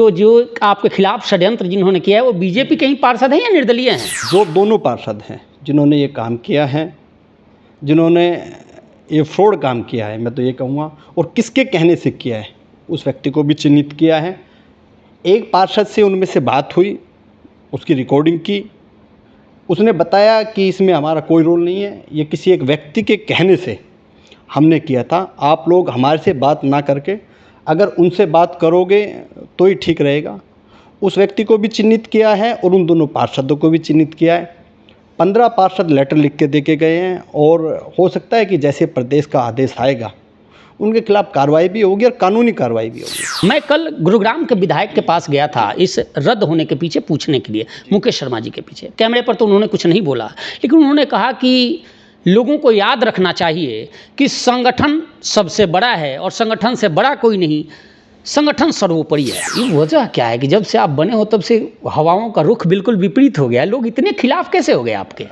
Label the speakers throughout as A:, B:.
A: तो जो आपके खिलाफ षड्यंत्र जिन्होंने किया है वो बीजेपी के ही पार्षद हैं या निर्दलीय हैं?
B: जो दोनों पार्षद हैं जिन्होंने ये काम किया है, जिन्होंने ये फ्रॉड काम किया है, मैं तो ये कहूँगा, और किसके कहने से किया है उस व्यक्ति को भी चिन्हित किया है। एक पार्षद से उनमें से बात हुई, उसकी रिकॉर्डिंग की, उसने बताया कि इसमें हमारा कोई रोल नहीं है, ये किसी एक व्यक्ति के कहने से हमने किया था। आप लोग हमारे से बात ना करके अगर उनसे बात करोगे तो ही ठीक रहेगा। उस व्यक्ति को भी चिन्हित किया है और उन दोनों पार्षदों को भी चिन्हित किया है। 15 पार्षद लेटर लिख के दे के गए हैं और हो सकता है कि जैसे प्रदेश का आदेश आएगा उनके खिलाफ कार्रवाई भी होगी और कानूनी कार्रवाई भी होगी।
A: मैं कल गुरुग्राम के विधायक के पास गया था इस रद्द होने के पीछे पूछने के लिए, मुकेश शर्मा जी के पीछे। कैमरे पर तो उन्होंने कुछ नहीं बोला, लेकिन उन्होंने कहा कि लोगों को याद रखना चाहिए कि संगठन सबसे बड़ा है और संगठन से बड़ा कोई नहीं, संगठन सर्वोपरि है। ये वजह क्या है कि जब से आप बने हो तब से हवाओं का रुख बिल्कुल विपरीत हो गया है। लोग इतने खिलाफ कैसे हो गए आपके?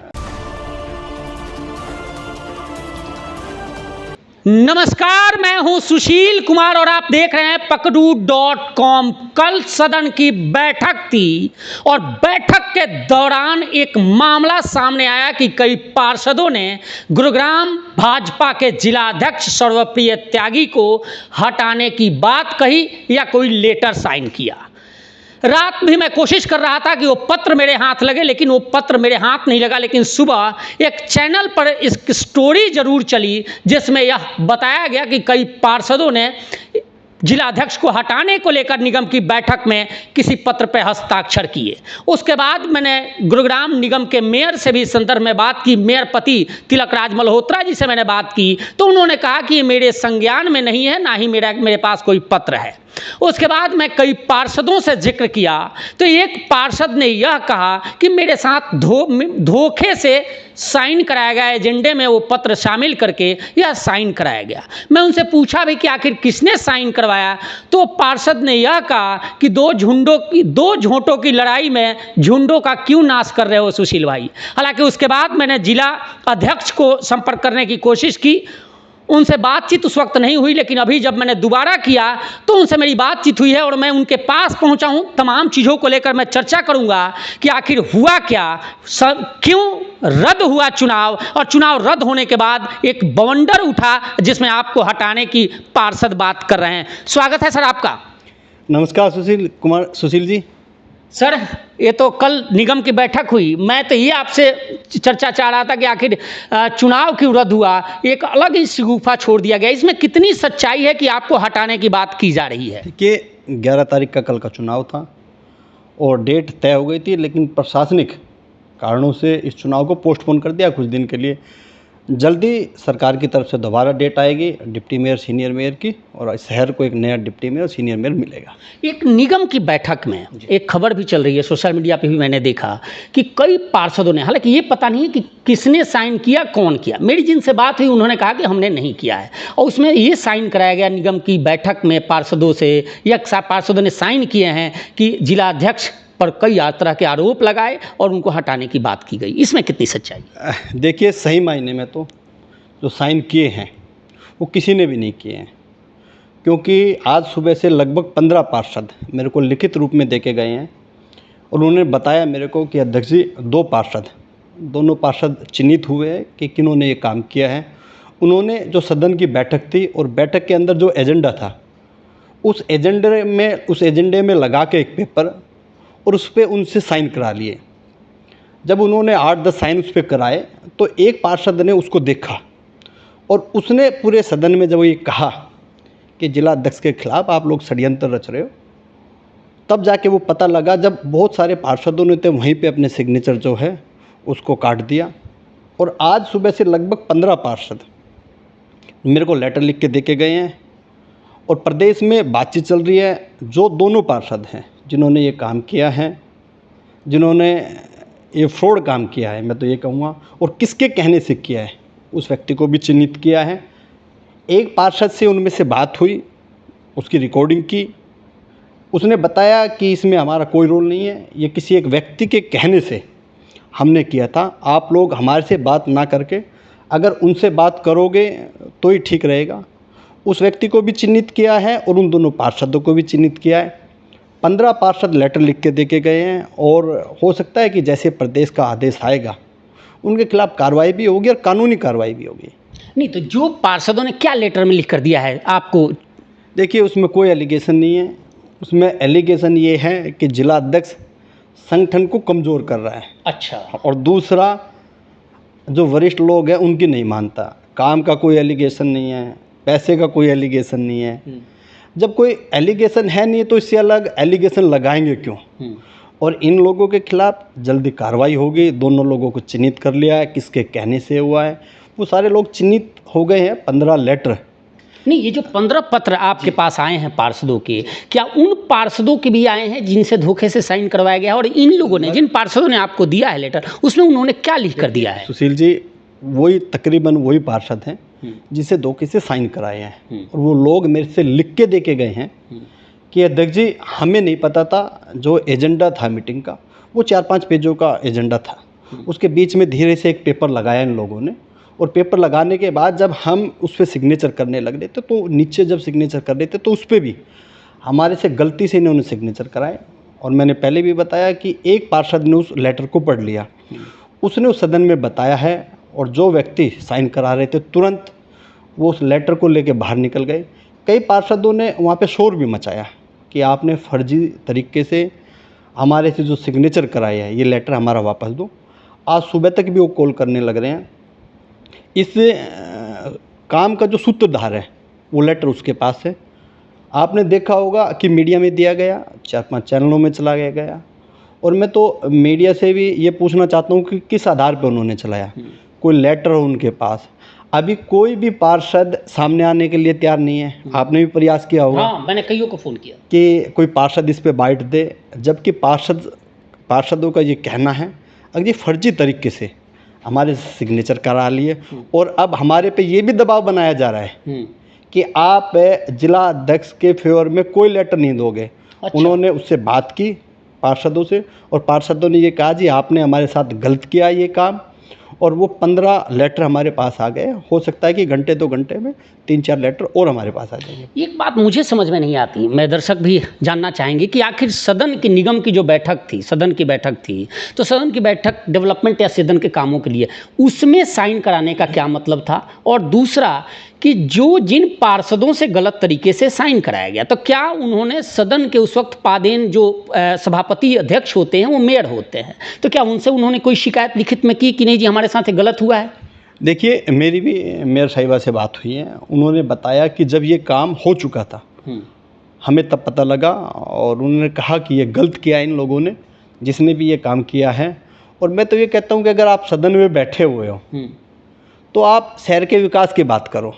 A: नमस्कार, मैं हूं सुशील कुमार और आप देख रहे हैं पकड़ू.com। कल सदन की बैठक थी और बैठक के दौरान एक मामला सामने आया कि कई पार्षदों ने गुरुग्राम भाजपा के जिलाध्यक्ष सर्वप्रिय त्यागी को हटाने की बात कही या कोई लेटर साइन किया। रात भी मैं कोशिश कर रहा था कि वो पत्र मेरे हाथ लगे, लेकिन वो पत्र मेरे हाथ नहीं लगा। लेकिन सुबह एक चैनल पर इस स्टोरी जरूर चली जिसमें यह बताया गया कि कई पार्षदों ने जिलाध्यक्ष को हटाने को लेकर निगम की बैठक में किसी पत्र पर हस्ताक्षर किए। उसके बाद मैंने गुरुग्राम निगम के मेयर से भी इस संदर्भ में बात की, मेयर पति तिलकराज मल्होत्रा जी से मैंने बात की, तो उन्होंने कहा कि ये मेरे संज्ञान में नहीं है, ना ही मेरे पास कोई पत्र है। उसके बाद मैं कई पार्षदों से जिक्र किया तो एक पार्षद ने यह कहा कि मेरे साथ धोखे से साइन कराया गया, एजेंडे में वो पत्र शामिल करके यह साइन कराया गया। मैं उनसे पूछा भी कि आखिर किसने साइन करवाया, तो पार्षद ने यह कहा कि दो झोंटों की लड़ाई में झुंडों का क्यों नाश कर रहे हो सुशील भाई। हालांकि उसके बाद मैंने जिला अध्यक्ष को संपर्क करने की कोशिश की, उनसे बातचीत उस वक्त नहीं हुई, लेकिन अभी जब मैंने दोबारा किया तो उनसे मेरी बातचीत हुई है और मैं उनके पास पहुंचा हूं। तमाम चीज़ों को लेकर मैं चर्चा करूंगा कि आखिर हुआ क्या, क्यों रद्द हुआ चुनाव, और चुनाव रद्द होने के बाद एक बवंडर उठा जिसमें आपको हटाने की पार्षद बात कर रहे हैं। स्वागत है सर आपका।
B: नमस्कार सुशील जी।
A: सर, ये तो कल निगम की बैठक हुई, मैं तो ये आपसे चर्चा चाह रहा था कि आखिर चुनाव क्यों रद्द हुआ, एक अलग ही शगुफा छोड़ दिया गया, इसमें कितनी सच्चाई है कि आपको हटाने की बात की जा रही है?
B: देखिए, 11 तारीख का कल का चुनाव था और डेट तय हो गई थी, लेकिन प्रशासनिक कारणों से इस चुनाव को पोस्टपोन कर दिया कुछ दिन के लिए। जल्दी सरकार की तरफ से दोबारा डेट आएगी डिप्टी मेयर सीनियर मेयर की, और शहर को एक नया डिप्टी मेयर सीनियर मेयर मिलेगा।
A: एक निगम की बैठक में एक खबर भी चल रही है, सोशल मीडिया पे भी मैंने देखा कि कई पार्षदों ने, हालांकि ये पता नहीं है कि किसने साइन किया, कौन किया। मेरी जिनसे बात हुई उन्होंने कहा कि हमने नहीं किया है, और उसमें ये साइन कराया गया निगम की बैठक में पार्षदों से, या पार्षदों ने साइन किए हैं कि जिलाध्यक्ष पर कई तरह के आरोप लगाए और उनको हटाने की बात की गई। इसमें कितनी सच्चाई?
B: देखिए, सही मायने में तो जो साइन किए हैं वो किसी ने भी नहीं किए हैं, क्योंकि आज सुबह से लगभग 15 पार्षद मेरे को लिखित रूप में देके गए हैं और उन्होंने बताया मेरे को कि अध्यक्ष जी, दोनों पार्षद चिन्हित हुए हैं कि किन्होंने ये काम किया है। उन्होंने जो सदन की बैठक थी और बैठक के अंदर जो एजेंडा था उस एजेंडे में लगा के एक पेपर और उस पर उनसे साइन करा लिए। जब उन्होंने 8-10 साइन उस पर कराए तो एक पार्षद ने उसको देखा और उसने पूरे सदन में जब ये कहा कि जिलाध्यक्ष के खिलाफ आप लोग षड्यंत्र रच रहे हो, तब जाके वो पता लगा, जब बहुत सारे पार्षदों ने तो वहीं पे अपने सिग्नेचर जो है उसको काट दिया। और आज सुबह से लगभग 15 पार्षद मेरे को लेटर लिख के दे के गए हैं और प्रदेश में बातचीत चल रही है। जो दोनों पार्षद हैं जिन्होंने ये काम किया है, जिन्होंने ये फ्रॉड काम किया है, मैं तो ये कहूँगा, और किसके कहने से किया है उस व्यक्ति को भी चिन्हित किया है। एक पार्षद से उनमें से बात हुई, उसकी रिकॉर्डिंग की, उसने बताया कि इसमें हमारा कोई रोल नहीं है, ये किसी एक व्यक्ति के कहने से हमने किया था। आप लोग हमारे से बात ना करके अगर उनसे बात करोगे तो ही ठीक रहेगा। उस व्यक्ति को भी चिन्हित किया है और उन दोनों पार्षदों को भी चिन्हित किया है। 15 पार्षद लेटर लिख के दे के गए हैं और हो सकता है कि जैसे प्रदेश का आदेश आएगा उनके खिलाफ कार्रवाई भी होगी और कानूनी कार्रवाई भी होगी।
A: नहीं तो जो पार्षदों ने क्या लेटर में लिख कर दिया है आपको?
B: देखिए, उसमें कोई एलिगेशन नहीं है। उसमें एलिगेशन ये है कि जिला अध्यक्ष संगठन को कमज़ोर कर रहा है।
A: अच्छा।
B: और दूसरा, जो वरिष्ठ लोग हैं उनकी नहीं मानता। काम का कोई एलिगेशन नहीं है, पैसे का कोई एलिगेशन नहीं है। जब कोई एलिगेशन है नहीं तो इससे अलग एलिगेशन लगाएंगे क्यों? और इन लोगों के खिलाफ जल्दी कार्रवाई होगी। दोनों लोगों को चिन्हित कर लिया है, किसके कहने से हुआ है। वो सारे लोग चिन्हित हो गए हैं। 15 लेटर।
A: नहीं, ये जो 15 पत्र आपके पास आए हैं पार्षदों के, क्या उन पार्षदों के भी आए हैं जिनसे धोखे से साइन करवाया गया है? और इन लोगों ने, जिन पार्षदों ने आपको दिया है लेटर, उसमें उन्होंने क्या लिख कर दिया है?
B: सुशील जी, वही तकरीबन वही पार्षद हैं जिसे धोखे से साइन कराए हैं। और वो लोग मेरे से लिख के दे के गए हैं कि अध्यक्ष जी, हमें नहीं पता था, जो एजेंडा था मीटिंग का वो 4-5 पेजों का एजेंडा था। उसके बीच में धीरे से एक पेपर लगाया इन लोगों ने, और पेपर लगाने के बाद जब हम उस पर सिग्नेचर करने लग रहे थे तो नीचे जब सिग्नेचर कर रहे थे तो उस पर भी हमारे से गलती से इन्होंने सिग्नेचर कराए। और मैंने पहले भी बताया कि एक पार्षद ने उस लेटर को पढ़ लिया, उसने उस सदन में बताया है, और जो व्यक्ति साइन करा रहे थे तुरंत वो उस लेटर को लेकर बाहर निकल गए। कई पार्षदों ने वहाँ पे शोर भी मचाया कि आपने फर्जी तरीके से हमारे से जो सिग्नेचर कराया है, ये लेटर हमारा वापस दो। आज सुबह तक भी वो कॉल करने लग रहे हैं। इस काम का जो सूत्रधार है वो लेटर उसके पास है। आपने देखा होगा कि मीडिया में दिया गया, 4-5 चैनलों में चलाया गया। और मैं तो मीडिया से भी ये पूछना चाहता हूँ कि किस आधार पर उन्होंने चलाया। कोई लेटर हो उनके पास? अभी कोई भी पार्षद सामने आने के लिए तैयार नहीं है। आपने भी प्रयास किया होगा।
A: हाँ, मैंने कईयों को फ़ोन किया
B: कि कोई पार्षद इस पे बाइट दे, जबकि पार्षदों का ये कहना है अगर ये फर्जी तरीके से हमारे सिग्नेचर करा लिए, और अब हमारे पे ये भी दबाव बनाया जा रहा है कि आप जिला अध्यक्ष के फेवर में कोई लेटर नहीं दोगे।
A: अच्छा।
B: उन्होंने उससे बात की पार्षदों से, और पार्षदों ने ये कहा जी आपने हमारे साथ गलत किया ये काम। और वो 15 लेटर हमारे पास आ गए। हो सकता है कि घंटे 2 घंटे में 3-4 लेटर और हमारे पास आ जाएंगे।
A: एक बात मुझे समझ में नहीं आती, मैं दर्शक भी जानना चाहेंगे कि आखिर सदन की निगम की जो बैठक थी, सदन की बैठक थी, तो सदन की बैठक डेवलपमेंट या सदन के कामों के लिए, उसमें साइन कराने का क्या मतलब था? और दूसरा कि जो जिन पार्षदों से गलत तरीके से साइन कराया गया, तो क्या उन्होंने सदन के उस वक्त पादेन जो सभापति अध्यक्ष होते हैं वो मेयर होते हैं, तो क्या उनसे उन्होंने कोई शिकायत लिखित में की कि नहीं जी हमारे साथ ये गलत हुआ है?
B: देखिए, मेरी भी मेयर साहिबा से बात हुई है। उन्होंने बताया कि जब ये काम हो चुका था हमें तब पता लगा, और उन्होंने कहा कि ये गलत किया इन लोगों ने, जिसने भी ये काम किया है। और मैं तो ये कहता हूँ कि अगर आप सदन में बैठे हुए हो तो आप शहर के विकास की बात करो,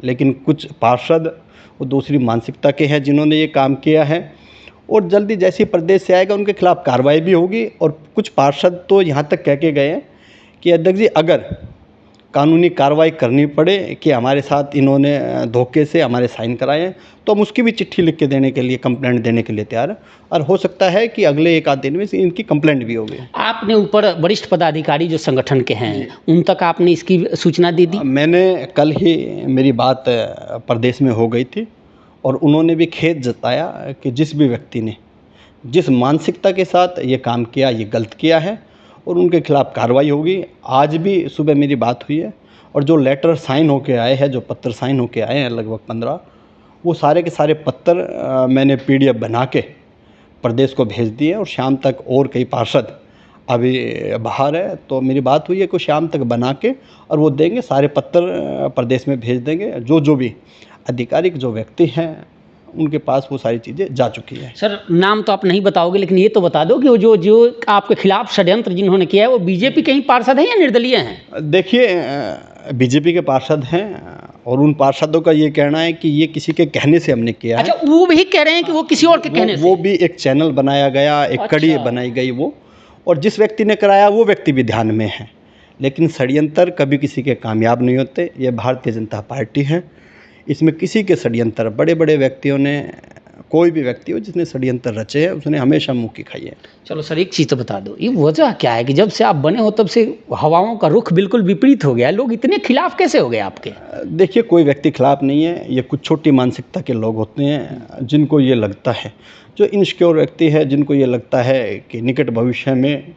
B: लेकिन कुछ पार्षद वो दूसरी मानसिकता के हैं जिन्होंने ये काम किया है। और जल्दी जैसे ही प्रदेश से आएगा उनके खिलाफ कार्रवाई भी होगी। और कुछ पार्षद तो यहाँ तक कह के गए हैं कि अध्यक्ष जी अगर कानूनी कार्रवाई करनी पड़े कि हमारे साथ इन्होंने धोखे से हमारे साइन कराए हैं, तो हम उसकी भी चिट्ठी लिख के देने के लिए, कंप्लेंट देने के लिए तैयार हैं। और हो सकता है कि अगले 1 आध दिन में इनकी कंप्लेंट भी होगी।
A: आपने ऊपर वरिष्ठ पदाधिकारी जो संगठन के हैं उन तक आपने इसकी सूचना दे दी?
B: मैंने कल ही मेरी बात प्रदेश में हो गई थी, और उन्होंने भी खेद जताया कि जिस भी व्यक्ति ने जिस मानसिकता के साथ ये काम किया, ये गलत किया है, और उनके खिलाफ कार्रवाई होगी। आज भी सुबह मेरी बात हुई है, और जो लेटर साइन होके आए हैं, जो पत्र साइन होके आए हैं लगभग 15, वो सारे के सारे पत्र मैंने PDF बना के प्रदेश को भेज दिए। और शाम तक और कई पार्षद अभी बाहर है, तो मेरी बात हुई है कि शाम तक बना के और वो देंगे, सारे पत्र प्रदेश में भेज देंगे। जो भी आधिकारिक जो व्यक्ति हैं उनके पास वो सारी चीज़ें जा चुकी हैं।
A: सर, नाम तो आप नहीं बताओगे, लेकिन ये तो बता दो कि वो जो आपके खिलाफ षड्यंत्र जिन्होंने किया है वो बीजेपी के ही पार्षद हैं या निर्दलीय हैं?
B: देखिए, बीजेपी के पार्षद हैं, और उन पार्षदों का ये कहना है कि ये किसी के कहने से हमने किया है।
A: अच्छा, वो भी कह रहे हैं कि वो किसी और के कहने से?
B: वो भी एक चैनल बनाया गया, एक कड़ी बनाई गई वो, और जिस व्यक्ति ने कराया वो व्यक्ति भी ध्यान में है। लेकिन षड्यंत्र कभी किसी के कामयाब नहीं होते। ये भारतीय जनता पार्टी है, इसमें किसी के षड्यंत्र, बड़े बड़े व्यक्तियों ने कोई भी व्यक्ति हो जिसने षड्यंत्र रचे हैं उसने हमेशा मुँह की खाई है।
A: चलो सर, एक चीज़ तो बता दो, ये वजह क्या है कि जब से आप बने हो तब से हवाओं का रुख बिल्कुल विपरीत हो गया है, लोग इतने खिलाफ कैसे हो गए आपके?
B: देखिए, कोई व्यक्ति खिलाफ नहीं है, ये कुछ छोटी मानसिकता के लोग होते हैं जिनको ये लगता है, जो इनसिक्योर व्यक्ति है, जिनको ये लगता है कि निकट भविष्य में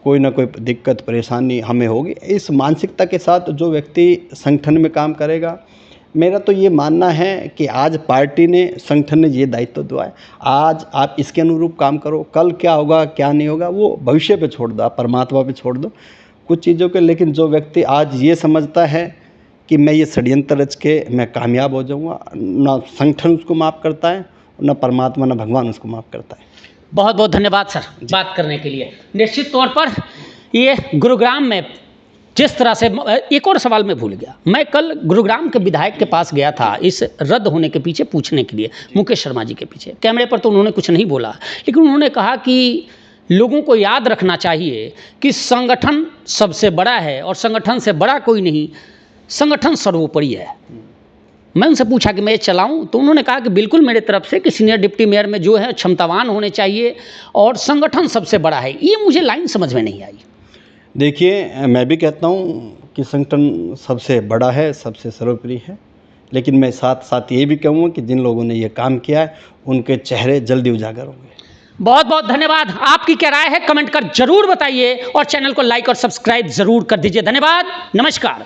B: कोई ना कोई दिक्कत परेशानी हमें होगी। इस मानसिकता के साथ जो व्यक्ति संगठन में काम करेगा, मेरा तो ये मानना है कि आज पार्टी ने, संगठन ने ये दायित्व दिया है, आज आप इसके अनुरूप काम करो, कल क्या होगा क्या नहीं होगा वो भविष्य पे छोड़ दो, आप परमात्मा पे छोड़ दो कुछ चीज़ों के। लेकिन जो व्यक्ति आज ये समझता है कि मैं ये षड्यंत्र रच के मैं कामयाब हो जाऊँगा, ना संगठन उसको माफ़ करता है, ना परमात्मा ना भगवान उसको माफ़ करता है।
A: बहुत बहुत धन्यवाद सर बात करने के लिए। निश्चित तौर पर ये गुरुग्राम में जिस तरह से, एक और सवाल मैं भूल गया, मैं कल गुरुग्राम के विधायक के पास गया था इस रद्द होने के पीछे पूछने के लिए, मुकेश शर्मा जी के पीछे। कैमरे पर तो उन्होंने कुछ नहीं बोला, लेकिन उन्होंने कहा कि लोगों को याद रखना चाहिए कि संगठन सबसे बड़ा है और संगठन से बड़ा कोई नहीं, संगठन सर्वोपरि है। मैं उनसे पूछा कि मैं ये चलाऊं, तो उन्होंने कहा कि बिल्कुल मेरे तरफ से कि सीनियर डिप्टी मेयर में जो है क्षमतावान होने चाहिए और संगठन सबसे बड़ा है। ये मुझे लाइन समझ में नहीं आई।
B: देखिए, मैं भी कहता हूँ कि संगठन सबसे बड़ा है, सबसे सर्वोपरि है, लेकिन मैं साथ साथ ये भी कहूँगा कि जिन लोगों ने ये काम किया है उनके चेहरे जल्दी उजागर होंगे।
A: बहुत बहुत धन्यवाद। आपकी क्या राय है कमेंट कर जरूर बताइए और चैनल को लाइक और सब्सक्राइब जरूर कर दीजिए। धन्यवाद, नमस्कार।